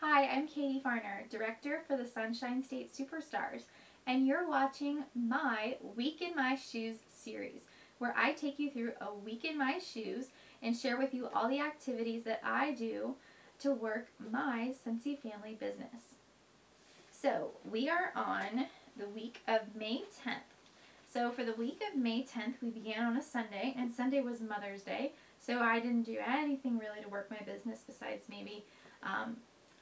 Hi, I'm Katie Farner, Director for the Sunshine State Superstars, and you're watching my Week in My Shoes series, where I take you through a week in my shoes and share with you all the activities that I do to work my Scentsy family business. So, we are on the week of May 10th. So for the week of May 10th, we began on a Sunday, and Sunday was Mother's Day, so I didn't do anything really to work my business besides maybe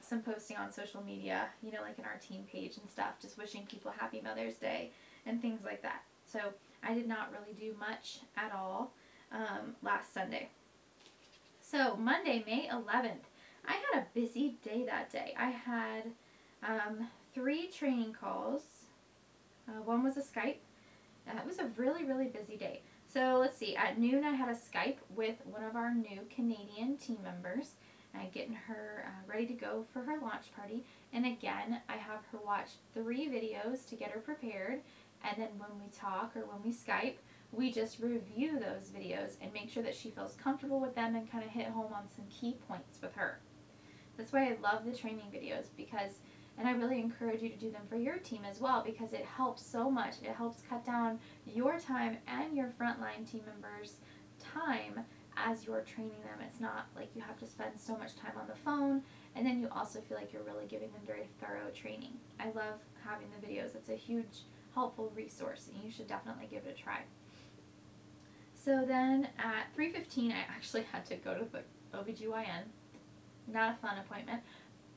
some posting on social media, you know, like in our team page and stuff, just wishing people happy Mother's Day and things like that. So I did not really do much at all last Sunday. So Monday, May 11th, I had a busy day that day. I had 3 training calls. One was a Skype. It was a really, really busy day. So let's see, at noon I had a Skype with one of our new Canadian team members, getting her ready to go for her launch party. And again, I have her watch 3 videos to get her prepared, and then when we talk or when we Skype, we just review those videos and make sure that she feels comfortable with them and kind of hit home on some key points with her. That's why I love the training videos, because and I really encourage you to do them for your team as well, because it helps so much. It helps cut down your time and your frontline team members' time as you're training them. It's not like you have to spend so much time on the phone, and then you also feel like you're really giving them very thorough training. I love having the videos. It's a huge helpful resource, and you should definitely give it a try. So then at 3:15, I actually had to go to the OBGYN. Not a fun appointment.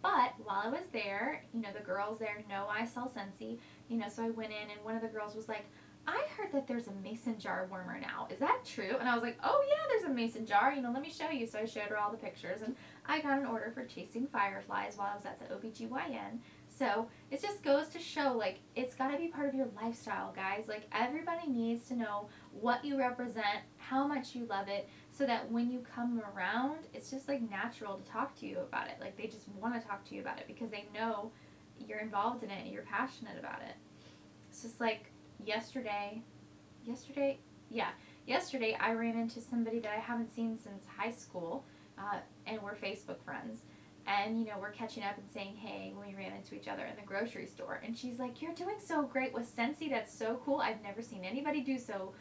But while I was there, you know, the girls there know I sell Scentsy, you know, so I went in and one of the girls was like, I heard that there's a mason jar warmer now. Is that true? And I was like, oh yeah, there's a mason jar, you know, let me show you. So I showed her all the pictures, and I got an order for chasing fireflies while I was at the OBGYN. So it just goes to show, like, it's got to be part of your lifestyle, guys. Like, everybody needs to know what you represent, how much you love it, so that when you come around, it's just like natural to talk to you about it. Like, they just want to talk to you about it because they know you're involved in it and you're passionate about it. It's just like yesterday I ran into somebody that I haven't seen since high school, and we're Facebook friends. And, you know, we're catching up and saying, hey, when we ran into each other in the grocery store. And she's like, you're doing so great with Scentsy. That's so cool. I've never seen anybody do so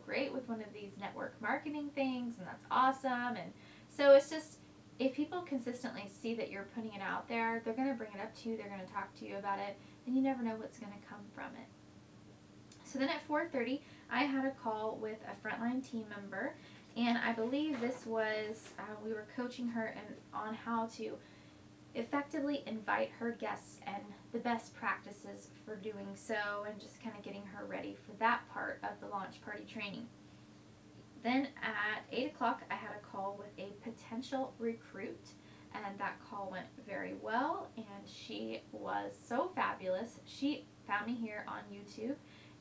great with one of these network marketing things. And that's awesome. And so it's just, if people consistently see that you're putting it out there, they're going to bring it up to you. They're going to talk to you about it. And you never know what's going to come from it. So then at 4:30, I had a call with a frontline team member. And I believe this was, we were coaching her on how to effectively invite her guests and the best practices for doing so, and just kind of getting her ready for that part of the launch party training. Then at 8 o'clock, I had a call with a potential recruit, and that call went very well, and she was so fabulous. She found me here on YouTube,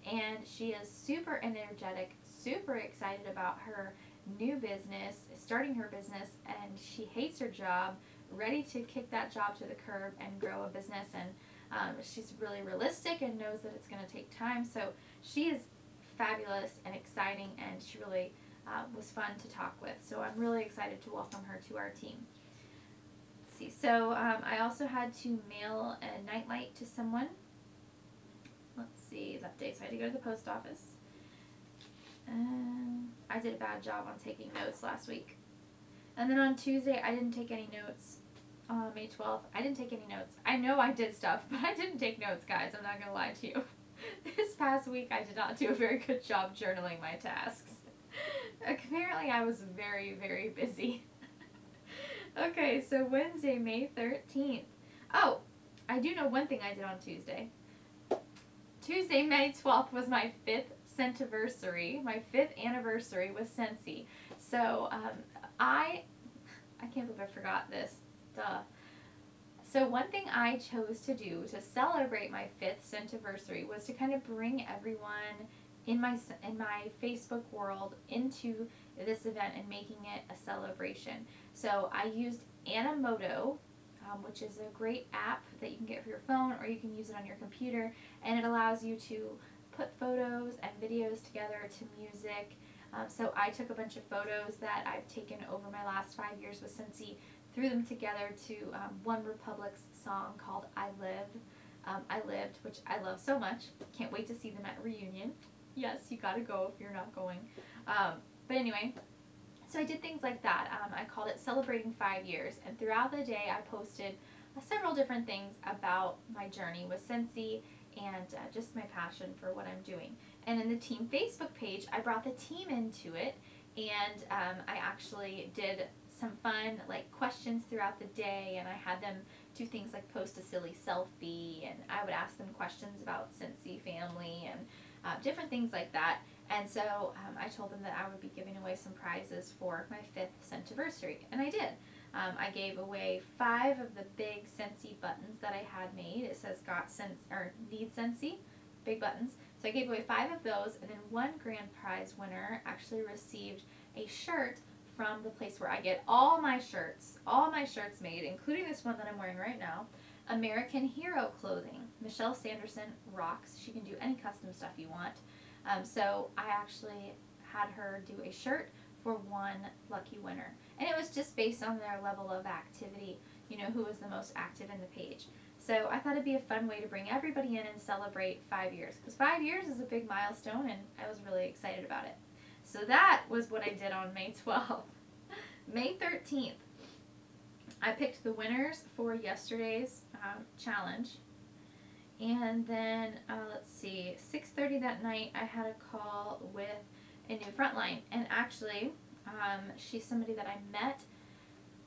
and she is super energetic, super excited about her new business, starting her business, and she hates her job, ready to kick that job to the curb and grow a business. And she's really realistic and knows that it's going to take time. So she is fabulous and exciting, and she really was fun to talk with. So I'm really excited to welcome her to our team. Let's see. So I also had to mail a nightlight to someone. Let's see, that day. So I had to go to the post office. I did a bad job on taking notes last week. And then on Tuesday, I didn't take any notes. May 12th, I didn't take any notes. I know I did stuff, but I didn't take notes, guys. I'm not going to lie to you. This past week, I did not do a very good job journaling my tasks. Apparently, I was very, very busy. Okay, so Wednesday, May 13th. Oh, I do know one thing I did on Tuesday. Tuesday, May 12th was my 5th Scentiversary, my 5th anniversary with Scentsy. So I can't believe I forgot this. Duh. So one thing I chose to do to celebrate my 5th Scentiversary was to kind of bring everyone in my Facebook world into this event and making it a celebration. So I used Animoto, which is a great app that you can get for your phone, or you can use it on your computer, and it allows you to put photos and videos together to music. So I took a bunch of photos that I've taken over my last 5 years with Scentsy threw them together to One Republic's song called I Lived, which I love so much. Can't wait to see them at reunion. Yes, you gotta go if you're not going. But anyway, so I did things like that. I called it Celebrating 5 Years, and throughout the day I posted several different things about my journey with Scentsy and just my passion for what I'm doing. And in the team Facebook page, I brought the team into it, and I actually did some fun like questions throughout the day, and I had them do things like post a silly selfie, and I would ask them questions about Scentsy family and different things like that. And so I told them that I would be giving away some prizes for my 5th Scentiversary, and I did. I gave away 5 of the big Scentsy buttons that I had made. It says Got Sense or Need Scentsy, big buttons. So I gave away 5 of those, and then one grand prize winner actually received a shirt from the place where I get all my shirts made, including this one that I'm wearing right now, American Hero Clothing. Michelle Sanderson rocks. She can do any custom stuff you want. So I actually had her do a shirt for one lucky winner. And it was just based on their level of activity, you know, who was the most active in the page. So I thought it'd be a fun way to bring everybody in and celebrate 5 years. Because 5 years is a big milestone, and I was really excited about it. So that was what I did on May 12th. May 13th, I picked the winners for yesterday's challenge. And then, let's see, 6:30 that night, I had a call with a new frontline. And actually, she's somebody that I met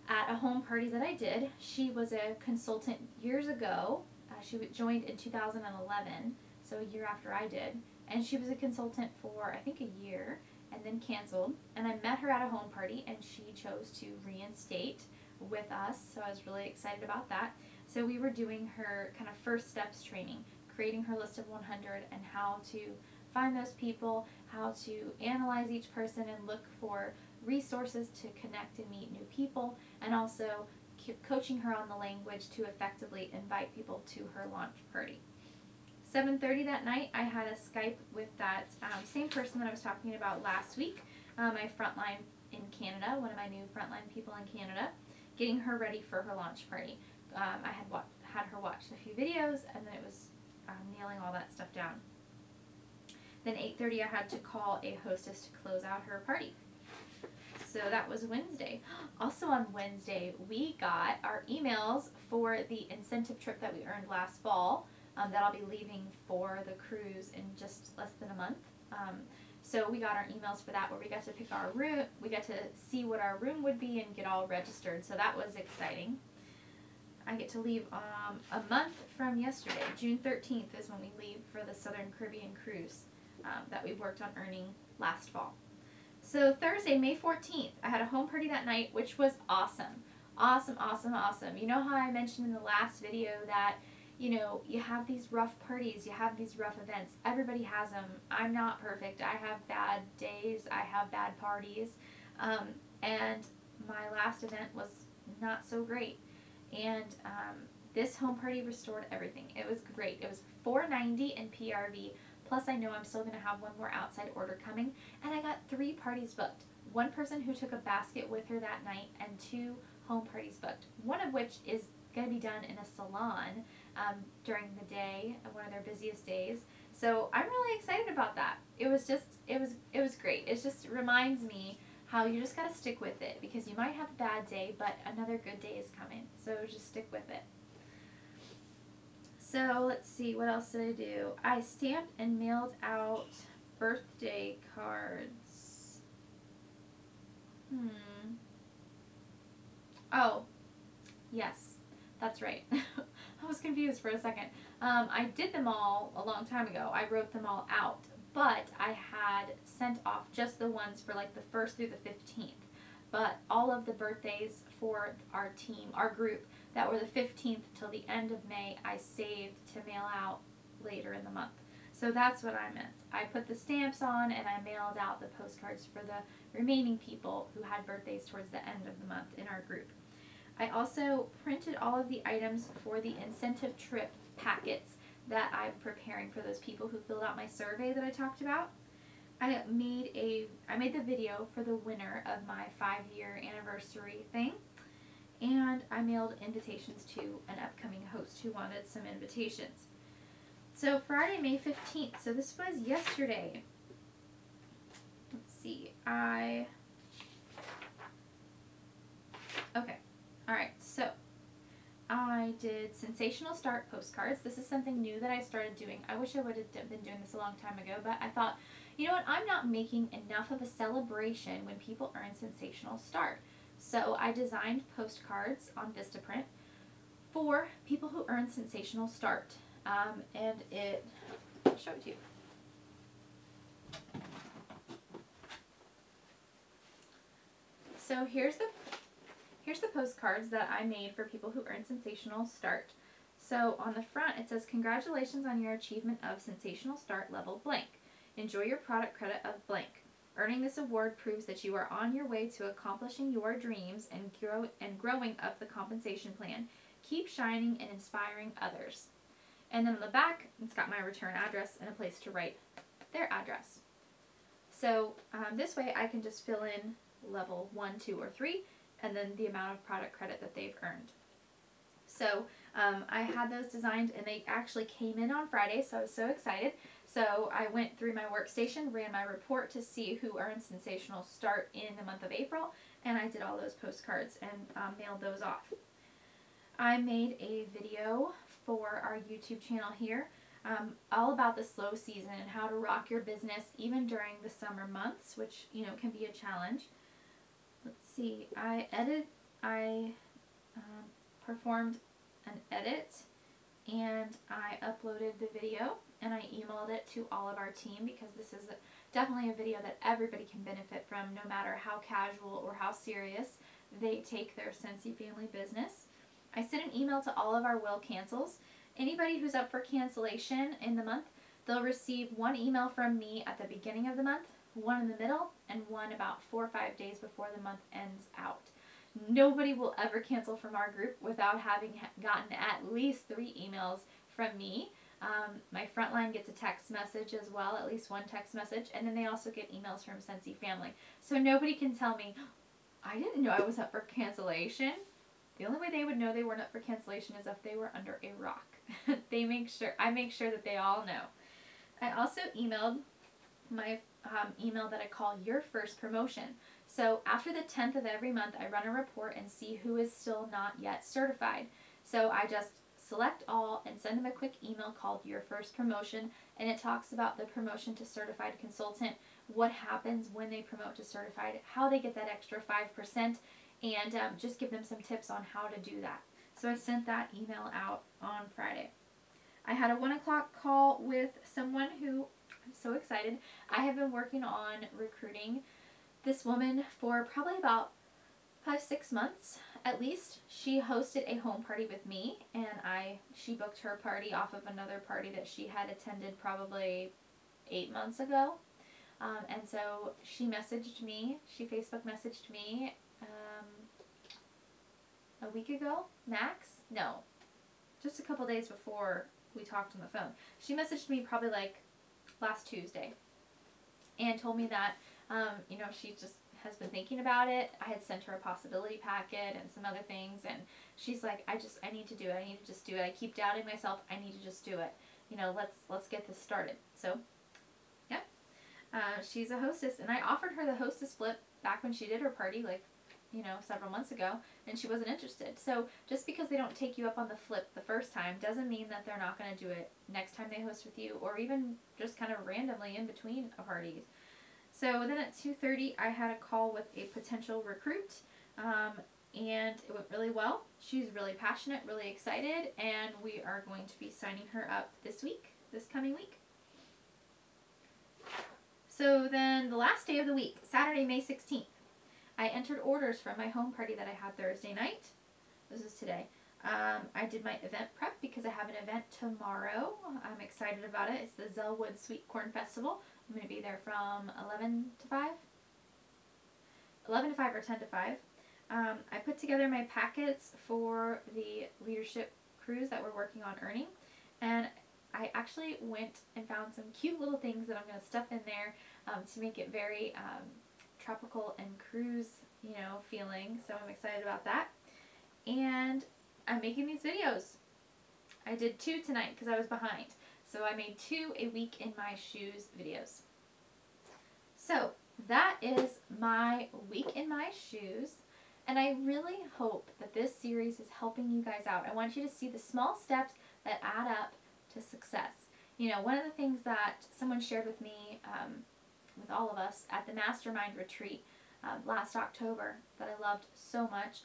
at a home party that I did. She was a consultant years ago. She joined in 2011, so a year after I did. And she was a consultant for, I think, a year, and then canceled. And I met her at a home party, and she chose to reinstate with us, so I was really excited about that. So we were doing her kind of first steps training, creating her list of 100 and how to find those people, how to analyze each person and look for resources to connect and meet new people, and also coaching her on the language to effectively invite people to her launch party. 7:30 that night, I had a Skype with that same person that I was talking about last week, my frontline in Canada, one of my new frontline people in Canada, getting her ready for her launch party. I had her watch a few videos, and then it was nailing all that stuff down. Then 8:30, I had to call a hostess to close out her party. So that was Wednesday. Also on Wednesday, we got our emails for the incentive trip that we earned last fall that I'll be leaving for the cruise in just less than a month. So we got our emails for that, where we got to pick our room. We got to see what our room would be and get all registered. So that was exciting. I get to leave a month from yesterday. June 13th is when we leave for the Southern Caribbean cruise that we worked on earning last fall. So Thursday, May 14th, I had a home party that night, which was awesome. Awesome, awesome, awesome. You know how I mentioned in the last video that, you know, you have these rough parties, you have these rough events. Everybody has them. I'm not perfect. I have bad days. I have bad parties. And my last event was not so great. And this home party restored everything. It was great. It was $490 in PRV. Plus, I know I'm still going to have one more outside order coming. And I got 3 parties booked. One person who took a basket with her that night, and 2 home parties booked. One of which is going to be done in a salon during the day, one of their busiest days. So I'm really excited about that. It was great. It just reminds me how you just got to stick with it, because you might have a bad day, but another good day is coming. So just stick with it. So let's see, what else did I do? I stamped and mailed out birthday cards. Oh, yes, that's right. I was confused for a second. I did them all a long time ago. I wrote them all out, but I had sent off just the ones for like the 1st through the 15th. But all of the birthdays for our team, our group, that were the 15th till the end of May, I saved to mail out later in the month. So that's what I meant. I put the stamps on and I mailed out the postcards for the remaining people who had birthdays towards the end of the month in our group. I also printed all of the items for the incentive trip packets that I'm preparing for those people who filled out my survey that I talked about. I made the video for the winner of my 5-year anniversary thing, and I mailed invitations to an upcoming host who wanted some invitations. So Friday, May 15th, so this was yesterday. Let's see, okay, alright, so I did Sensational Start postcards. This is something new that I started doing. I wish I would have been doing this a long time ago, but I thought, you know what, I'm not making enough of a celebration when people earn Sensational Start. So I designed postcards on Vistaprint for people who earn Sensational Start. And I'll show it to you. So here's the postcards that I made for people who earn Sensational Start. So on the front it says, congratulations on your achievement of Sensational Start level blank. Enjoy your product credit of blank. Earning this award proves that you are on your way to accomplishing your dreams and growing up the compensation plan. Keep shining and inspiring others. And then on the back, it's got my return address and a place to write their address. So this way I can just fill in level 1, 2, or 3, and then the amount of product credit that they've earned. So I had those designed, and they actually came in on Friday, so I was so excited. So I went through my workstation, ran my report to see who earned Sensational Start in the month of April, and I did all those postcards and mailed those off. I made a video for our YouTube channel here, all about the slow season and how to rock your business even during the summer months, which, you know, can be a challenge. Let's see, I performed an edit, and I uploaded the video, and I emailed it to all of our team, because this is definitely a video that everybody can benefit from, no matter how casual or how serious they take their Scentsy family business. I sent an email to all of our will cancels. Anybody who's up for cancellation in the month, they'll receive one email from me at the beginning of the month, one in the middle, and one about 4 or 5 days before the month ends out. Nobody will ever cancel from our group without having gotten at least 3 emails from me. My frontline gets a text message as well, at least one text message, and then they also get emails from Scentsy family. So nobody can tell me, I didn't know I was up for cancellation. The only way they would know they weren't up for cancellation is if they were under a rock. I make sure that they all know. I also emailed my email that I call Your First Promotion. So after the 10th of every month, I run a report and see who is still not yet certified. So I just select all and send them a quick email called Your First Promotion, and it talks about the promotion to certified consultant, what happens when they promote to certified, how they get that extra 5%, and just give them some tips on how to do that. So I sent that email out on Friday. I had a 1 o'clock call with someone who, I'm so excited. I have been working on recruiting this woman for probably about 5-6 months at least. She hosted a home party with me, and she booked her party off of another party that she had attended probably 8 months ago. And so she messaged me, she Facebook messaged me a week ago, max? No, just a couple days before we talked on the phone. She messaged me probably like last Tuesday and told me that, you know, she just has been thinking about it. I had sent her a possibility packet and some other things, and she's like, I need to do it. I need to just do it. I keep doubting myself. I need to just do it. You know, let's get this started. So, yep. She's a hostess, and I offered her the hostess flip back when she did her party, like, you know, several months ago, and she wasn't interested. So just because they don't take you up on the flip the first time doesn't mean that they're not going to do it next time they host with you, or even just kind of randomly in between parties. So then at 2:30 I had a call with a potential recruit, and it went really well. She's really passionate, really excited, and we are going to be signing her up this coming week. So then the last day of the week, Saturday, May 16th, I entered orders from my home party that I had Thursday night. This is today. I did my event prep because I have an event tomorrow. I'm excited about it. It's the Zellwood Sweet Corn Festival. I'm going to be there from 11 to 5. 11 to 5 or 10 to 5. I put together my packets for the leadership cruise that we're working on earning. And I actually went and found some cute little things that I'm going to stuff in there to make it very tropical and cruise, you know, feeling. So I'm excited about that. and I'm making these videos. I did 2 tonight because I was behind. So I made 2 a week in my shoes videos. So that is my week in my shoes. And I really hope that this series is helping you guys out. I want you to see the small steps that add up to success. You know, one of the things that someone shared with me, with all of us at the Mastermind Retreat last October that I loved so much,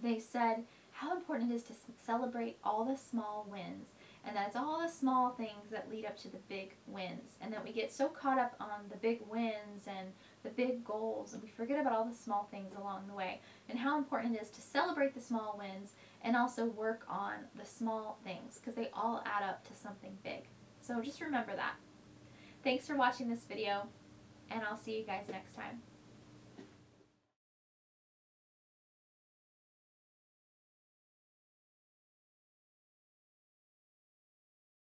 they said how important it is to celebrate all the small wins. And that's all the small things that lead up to the big wins. And that we get so caught up on the big wins and the big goals, and we forget about all the small things along the way. And how important it is to celebrate the small wins and also work on the small things, because they all add up to something big. So just remember that. Thanks for watching this video, and I'll see you guys next time.